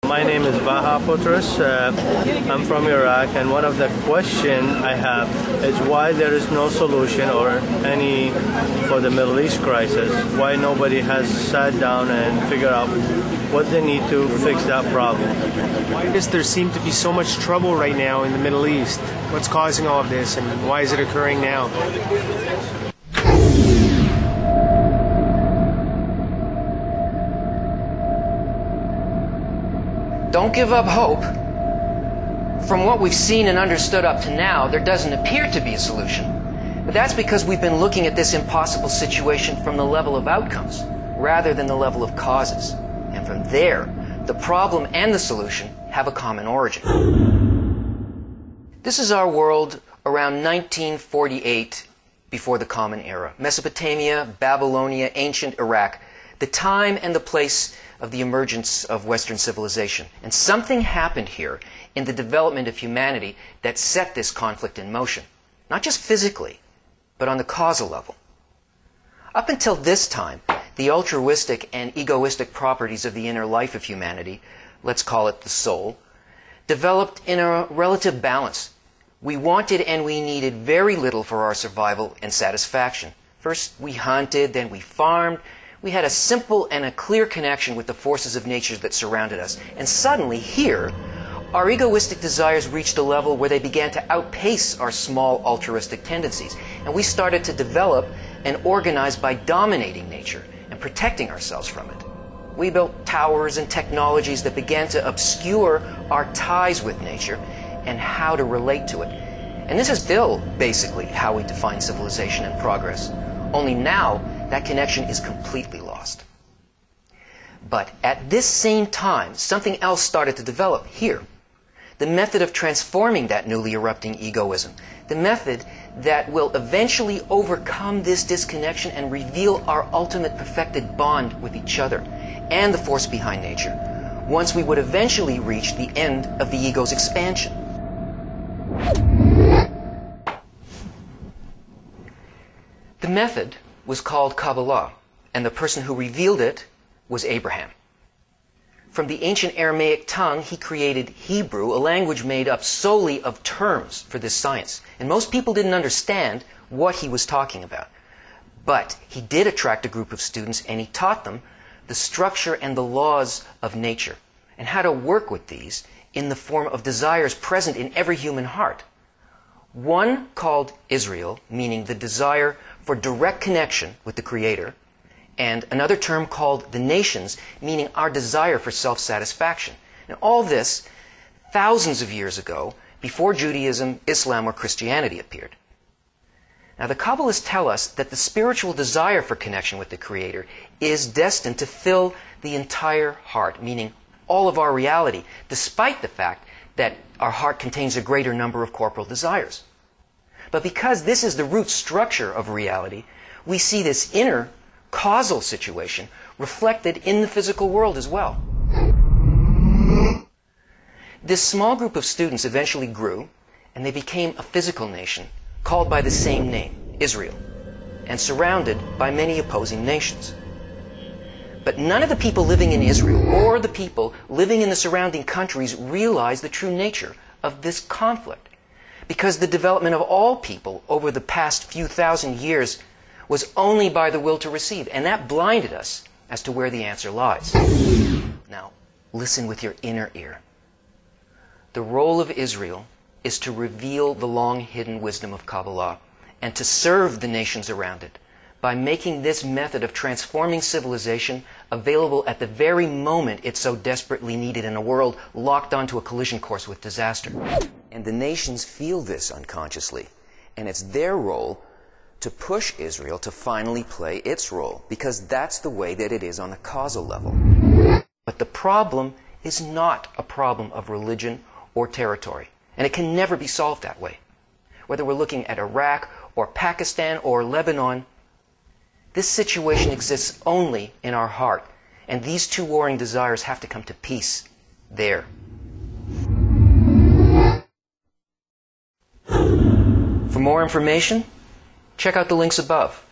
My name is Baha Putras. I'm from Iraq, and one of the questions I have is why there is no solution or any for the Middle East crisis. Why nobody has sat down and figured out what they need to fix that problem. Why does there seem to be so much trouble right now in the Middle East? What's causing all of this, and why is it occurring now? Don't give up hope. From what we've seen and understood up to now, there doesn't appear to be a solution. But that's because we've been looking at this impossible situation from the level of outcomes, rather than the level of causes. And from there, the problem and the solution have a common origin. This is our world around 1948, before the Common Era. Mesopotamia, Babylonia, ancient Iraq, the time and the place of the emergence of Western civilization. And something happened here in the development of humanity that set this conflict in motion. Not just physically, but on the causal level. Up until this time, the altruistic and egoistic properties of the inner life of humanity, let's call it the soul, developed in a relative balance. We wanted and we needed very little for our survival and satisfaction. First we hunted, then we farmed. We had a simple and a clear connection with the forces of nature that surrounded us. And suddenly, here, our egoistic desires reached a level where they began to outpace our small altruistic tendencies. And we started to develop and organize by dominating nature and protecting ourselves from it. We built towers and technologies that began to obscure our ties with nature and how to relate to it. And this is still basically how we define civilization and progress. Only now, that connection is completely lost. But at this same time, something else started to develop here. The method of transforming that newly erupting egoism. The method that will eventually overcome this disconnection and reveal our ultimate perfected bond with each other and the force behind nature, once we would eventually reach the end of the ego's expansion. The method was called Kabbalah, and the person who revealed it was Abraham. From the ancient Aramaic tongue, he created Hebrew, a language made up solely of terms for this science. And most people didn't understand what he was talking about. But he did attract a group of students, and he taught them the structure and the laws of nature, and how to work with these in the form of desires present in every human heart. One called Israel, meaning the desire for direct connection with the Creator, and another term called the nations, meaning our desire for self-satisfaction. And all this thousands of years ago, before Judaism, Islam, or Christianity appeared. Now, the Kabbalists tell us that the spiritual desire for connection with the Creator is destined to fill the entire heart, meaning all of our reality, despite the fact that our heart contains a greater number of corporal desires. But because this is the root structure of reality, we see this inner causal situation reflected in the physical world as well. This small group of students eventually grew, and they became a physical nation called by the same name, Israel, and surrounded by many opposing nations. But none of the people living in Israel or the people living in the surrounding countries realized the true nature of this conflict, because the development of all people over the past few thousand years was only by the will to receive, and that blinded us as to where the answer lies. Now, listen with your inner ear. The role of Israel is to reveal the long-hidden wisdom of Kabbalah and to serve the nations around it by making this method of transforming civilization available at the very moment it's so desperately needed in a world locked onto a collision course with disaster. And the nations feel this unconsciously, and it's their role to push Israel to finally play its role, because that's the way that it is on a causal level. But the problem is not a problem of religion or territory, and it can never be solved that way. Whether we're looking at Iraq or Pakistan or Lebanon, this situation exists only in our heart, and these two warring desires have to come to peace there. For more information, check out the links above.